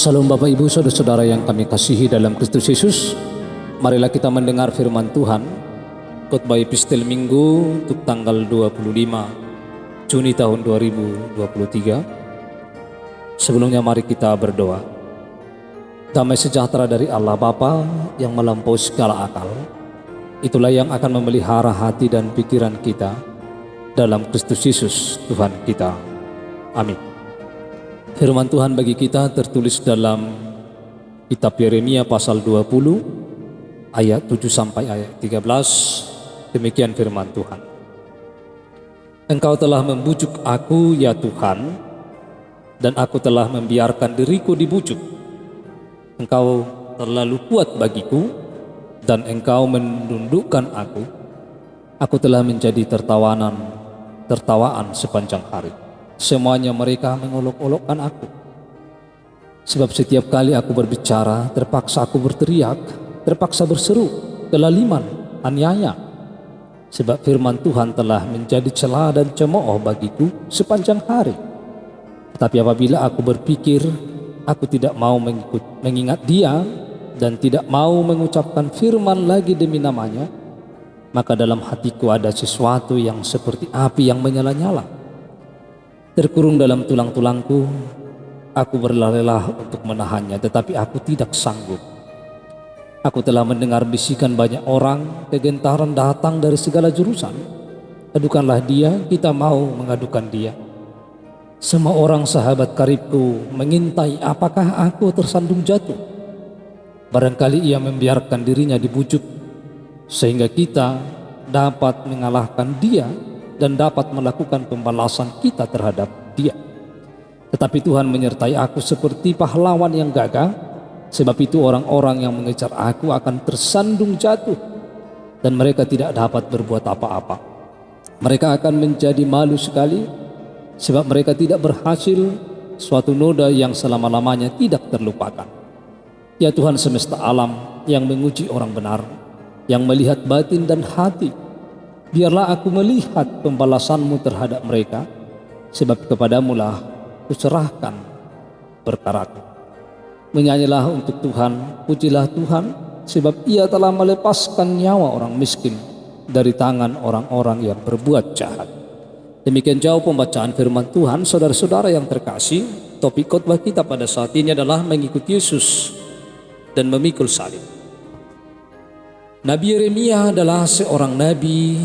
Salam Bapak Ibu Saudara-saudara yang kami kasihi dalam Kristus Yesus. Marilah kita mendengar firman Tuhan. Khotbah Epistel Minggu untuk tanggal 25 Juni tahun 2023. Sebelumnya mari kita berdoa. Damai sejahtera dari Allah Bapa yang melampaui segala akal, itulah yang akan memelihara hati dan pikiran kita dalam Kristus Yesus Tuhan kita. Amin. Firman Tuhan bagi kita tertulis dalam kitab Yeremia pasal 20 ayat 7 sampai ayat 13. Demikian firman Tuhan. Engkau telah membujuk aku ya Tuhan, dan aku telah membiarkan diriku dibujuk. Engkau terlalu kuat bagiku, dan engkau menundukkan aku. Aku telah menjadi tertawaan sepanjang hari. Semuanya mereka mengolok-olokkan aku. Sebab setiap kali aku berbicara, terpaksa aku berteriak, terpaksa berseru, kelaliman, aniaya. Sebab firman Tuhan telah menjadi celah dan cemooh bagiku sepanjang hari. Tetapi apabila aku berpikir, aku tidak mau mengingat Dia dan tidak mau mengucapkan firman lagi demi namanya, maka dalam hatiku ada sesuatu yang seperti api yang menyala-nyala. Terkurung dalam tulang-tulangku, aku berlelah untuk menahannya, tetapi aku tidak sanggup. Aku telah mendengar bisikan banyak orang, kegentaran datang dari segala jurusan. Adukanlah Dia, kita mau mengadukan Dia. Semua orang sahabat karibku mengintai apakah aku tersandung jatuh. Barangkali ia membiarkan dirinya dibujuk, sehingga kita dapat mengalahkan Dia dan dapat melakukan pembalasan kita terhadap Dia. Tetapi Tuhan menyertai aku seperti pahlawan yang gagah, sebab itu orang-orang yang mengejar aku akan tersandung jatuh, dan mereka tidak dapat berbuat apa-apa. Mereka akan menjadi malu sekali, sebab mereka tidak berhasil, suatu noda yang selama-lamanya tidak terlupakan. Ya Tuhan semesta alam yang menguji orang benar, yang melihat batin dan hati, biarlah aku melihat pembalasan-Mu terhadap mereka, sebab kepadamu-lah kuserahkan perkaraku. Menyanyilah untuk Tuhan, pujilah Tuhan, sebab Ia telah melepaskan nyawa orang miskin dari tangan orang-orang yang berbuat jahat. Demikian jauh pembacaan firman Tuhan. Saudara-saudara yang terkasih, topik khotbah kita pada saat ini adalah mengikuti Yesus dan memikul salib. Nabi Yeremia adalah seorang nabi,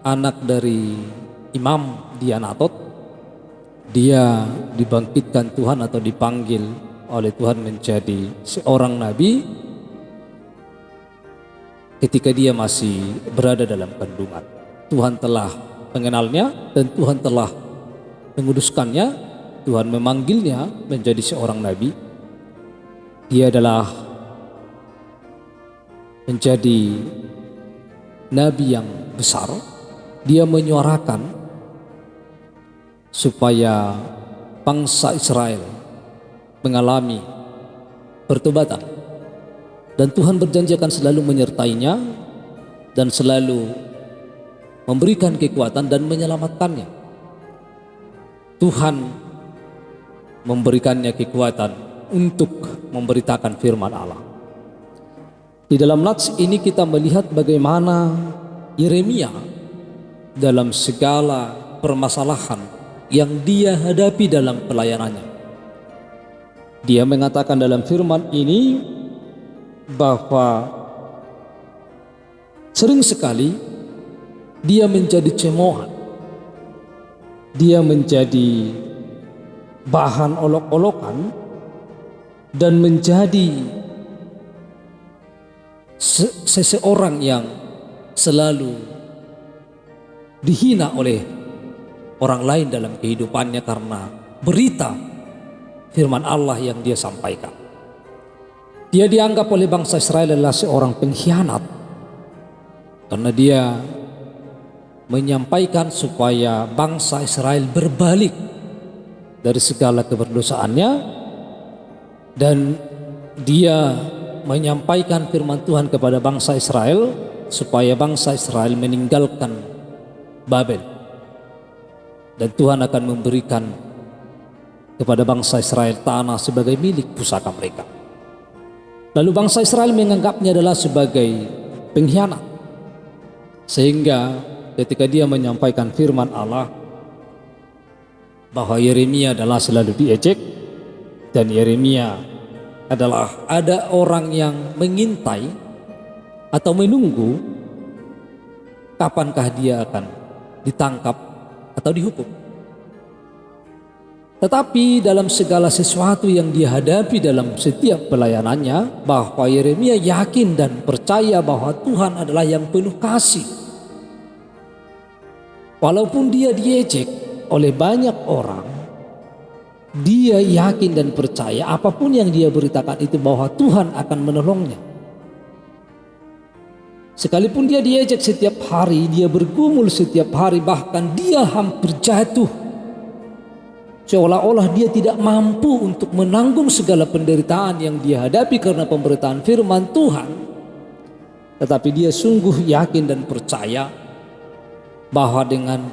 anak dari Imam di Anatot. Dia dibangkitkan Tuhan atau dipanggil oleh Tuhan menjadi seorang nabi ketika dia masih berada dalam kandungan. Tuhan telah mengenalnya dan Tuhan telah menguduskannya. Tuhan memanggilnya menjadi seorang nabi. Dia adalah menjadi nabi yang besar. Dia menyuarakan supaya bangsa Israel mengalami pertobatan, dan Tuhan berjanji akan selalu menyertainya dan selalu memberikan kekuatan dan menyelamatkannya. Tuhan memberikannya kekuatan untuk memberitakan firman Allah. Di dalam nats ini kita melihat bagaimana Yeremia dalam segala permasalahan yang dia hadapi dalam pelayanannya. Dia mengatakan dalam firman ini bahwa sering sekali dia menjadi cemoohan, dia menjadi bahan olok-olokan, dan menjadi seseorang yang selalu dihina oleh orang lain dalam kehidupannya karena berita firman Allah yang dia sampaikan. Dia dianggap oleh bangsa Israel adalah seorang pengkhianat karena dia menyampaikan supaya bangsa Israel berbalik dari segala keberdosaannya, dan dia menyampaikan firman Tuhan kepada bangsa Israel supaya bangsa Israel meninggalkan Babel, dan Tuhan akan memberikan kepada bangsa Israel tanah sebagai milik pusaka mereka. Lalu bangsa Israel menganggapnya adalah sebagai pengkhianat, sehingga ketika dia menyampaikan firman Allah bahwa Yeremia adalah selalu diejek, dan Yeremia adalah ada orang yang mengintai atau menunggu kapankah dia akan ditangkap atau dihukum. Tetapi dalam segala sesuatu yang dia hadapi dalam setiap pelayanannya, bahwa Yeremia yakin dan percaya bahwa Tuhan adalah yang penuh kasih. Walaupun dia diejek oleh banyak orang, dia yakin dan percaya apapun yang dia beritakan itu bahwa Tuhan akan menolongnya. Sekalipun dia diejek setiap hari, dia bergumul setiap hari, bahkan dia hampir jatuh, seolah-olah dia tidak mampu untuk menanggung segala penderitaan yang dia hadapi karena pemberitaan firman Tuhan. Tetapi dia sungguh yakin dan percaya bahwa dengan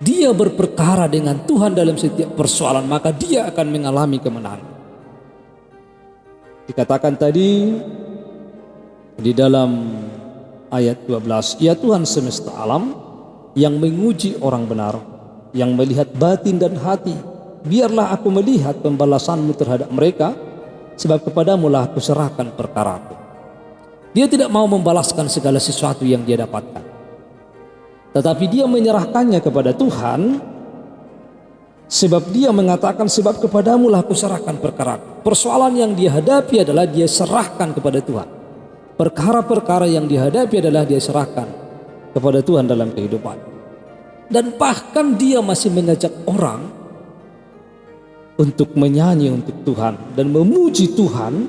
dia berperkara dengan Tuhan dalam setiap persoalan, maka dia akan mengalami kemenangan. Dikatakan tadi di dalam ayat 12, ya Tuhan semesta alam yang menguji orang benar, yang melihat batin dan hati, biarlah aku melihat pembalasanmu terhadap mereka, sebab kepadamu lah aku serahkan perkaraku. Dia tidak mau membalaskan segala sesuatu yang dia dapatkan, tetapi dia menyerahkannya kepada Tuhan, sebab dia mengatakan, sebab kepadamu lah aku serahkan perkaraku. Persoalan yang dia hadapi adalah dia serahkan kepada Tuhan. Perkara-perkara yang dihadapi adalah dia serahkan kepada Tuhan dalam kehidupan. Dan bahkan dia masih mengajak orang untuk menyanyi untuk Tuhan dan memuji Tuhan,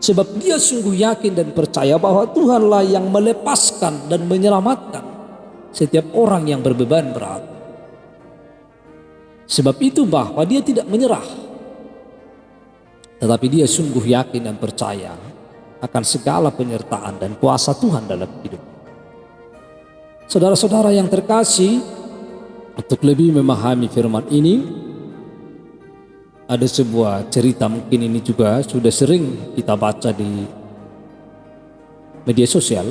sebab dia sungguh yakin dan percaya bahwa Tuhanlah yang melepaskan dan menyelamatkan setiap orang yang berbeban berat. Sebab itu bahwa dia tidak menyerah, tetapi dia sungguh yakin dan percaya akan segala penyertaan dan kuasa Tuhan dalam hidup. Saudara-saudara yang terkasih, untuk lebih memahami firman ini, ada sebuah cerita, mungkin ini juga sudah sering kita baca di media sosial.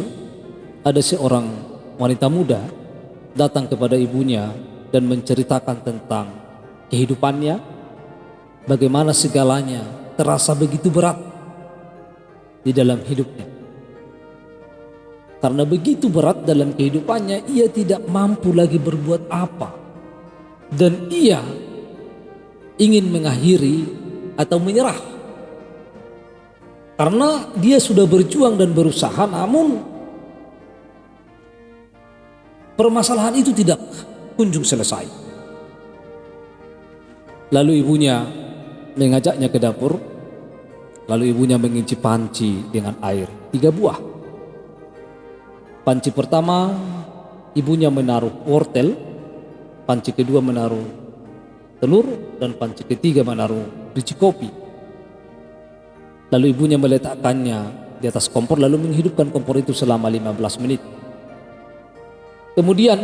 Ada seorang wanita muda datang kepada ibunya dan menceritakan tentang kehidupannya, bagaimana segalanya terasa begitu berat di dalam hidupnya. Karena begitu berat dalam kehidupannya, ia tidak mampu lagi berbuat apa, dan ia ingin mengakhiri atau menyerah. Karena dia sudah berjuang dan berusaha, namun permasalahan itu tidak kunjung selesai. Lalu ibunya mengajaknya ke dapur. Lalu ibunya mengunci panci dengan air 3 buah. Panci pertama ibunya menaruh wortel, panci kedua menaruh telur, dan panci ketiga menaruh biji kopi. Lalu ibunya meletakkannya di atas kompor, lalu menghidupkan kompor itu selama 15 menit. Kemudian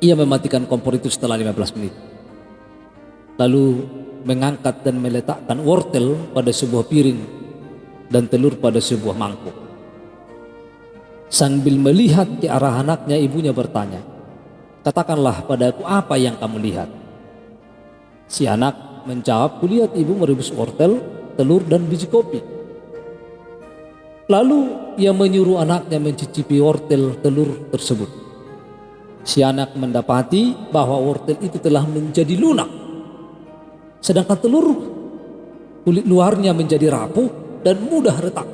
ia mematikan kompor itu setelah 15 menit. Lalu mengangkat dan meletakkan wortel pada sebuah piring dan telur pada sebuah mangkuk. Sambil melihat ke arah anaknya, ibunya bertanya, katakanlah padaku apa yang kamu lihat. Si anak menjawab, kulihat ibu merebus wortel, telur dan biji kopi. Lalu ia menyuruh anaknya mencicipi wortel telur tersebut. Si anak mendapati bahwa wortel itu telah menjadi lunak, sedangkan telur kulit luarnya menjadi rapuh dan mudah retak,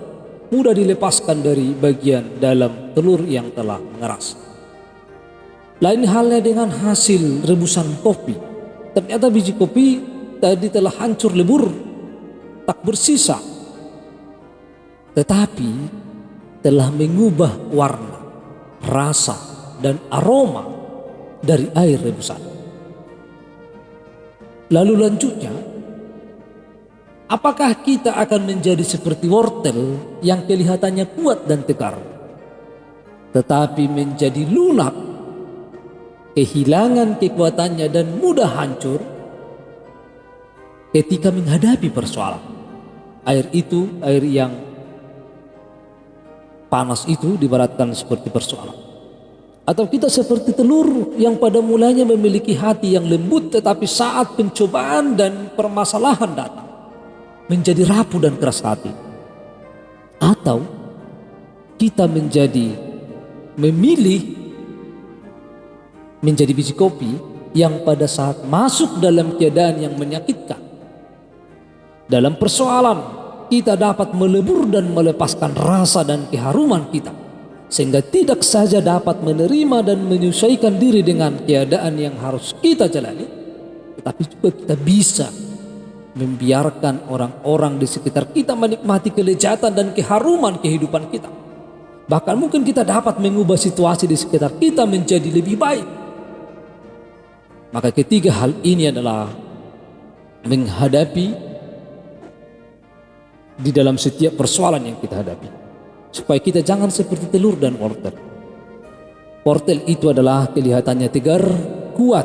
mudah dilepaskan dari bagian dalam telur yang telah mengeras. Lain halnya dengan hasil rebusan kopi. Ternyata biji kopi tadi telah hancur lebur, tak bersisa, tetapi telah mengubah warna, rasa, dan aroma dari air rebusan. Lalu lanjutnya, apakah kita akan menjadi seperti wortel yang kelihatannya kuat dan tegar, tetapi menjadi lunak kehilangan kekuatannya dan mudah hancur ketika menghadapi persoalan. Air itu, air yang panas itu dibaratkan seperti persoalan. Atau kita seperti telur yang pada mulanya memiliki hati yang lembut, tetapi saat pencobaan dan permasalahan datang menjadi rapuh dan keras hati. Atau kita memilih menjadi biji kopi yang pada saat masuk dalam keadaan yang menyakitkan, dalam persoalan kita dapat melebur dan melepaskan rasa dan keharuman kita, sehingga tidak saja dapat menerima dan menyesuaikan diri dengan keadaan yang harus kita jalani, tetapi juga kita bisa membiarkan orang-orang di sekitar kita menikmati kelezatan dan keharuman kehidupan kita. Bahkan mungkin kita dapat mengubah situasi di sekitar kita menjadi lebih baik. Maka ketiga hal ini adalah menghadapi di dalam setiap persoalan yang kita hadapi, supaya kita jangan seperti telur dan wortel. Wortel itu adalah kelihatannya tegar, kuat,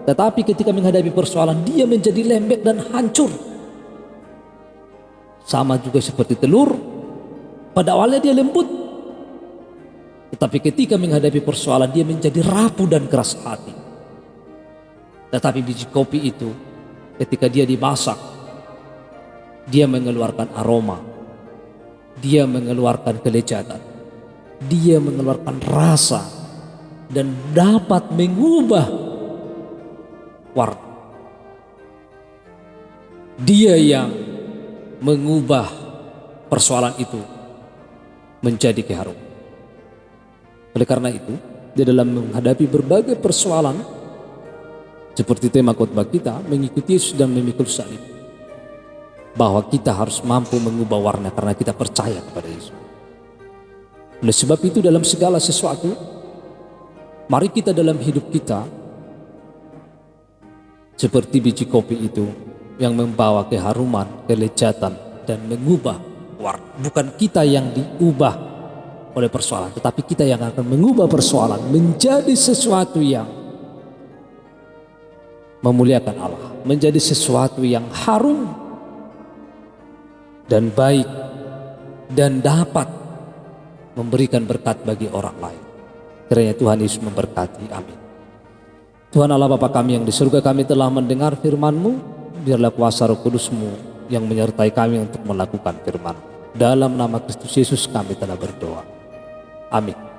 tetapi ketika menghadapi persoalan dia menjadi lembek dan hancur. Sama juga seperti telur, pada awalnya dia lembut, tetapi ketika menghadapi persoalan dia menjadi rapuh dan keras hati. Tetapi biji kopi itu ketika dia dimasak, dia mengeluarkan aroma, dia mengeluarkan kelezatan, dia mengeluarkan rasa, dan dapat mengubah warna. Dia yang mengubah persoalan itu menjadi keharuman. Oleh karena itu, di dalam menghadapi berbagai persoalan seperti tema khotbah kita, mengikuti Yesus dan memikul salib, bahwa kita harus mampu mengubah warna karena kita percaya kepada Yesus. Oleh sebab itu dalam segala sesuatu, mari kita dalam hidup kita seperti biji kopi itu yang membawa keharuman, kelezatan, dan mengubah warna. Bukan kita yang diubah oleh persoalan, tetapi kita yang akan mengubah persoalan menjadi sesuatu yang memuliakan Allah, menjadi sesuatu yang harum dan baik dan dapat memberikan berkat bagi orang lain. Kiranya Tuhan Yesus memberkati. Amin. Tuhan Allah Bapa kami yang di surga, kami telah mendengar firman-Mu. Biarlah kuasa Roh Kudus-Mu yang menyertai kami untuk melakukan firman. Dalam nama Kristus Yesus kami telah berdoa. Amin.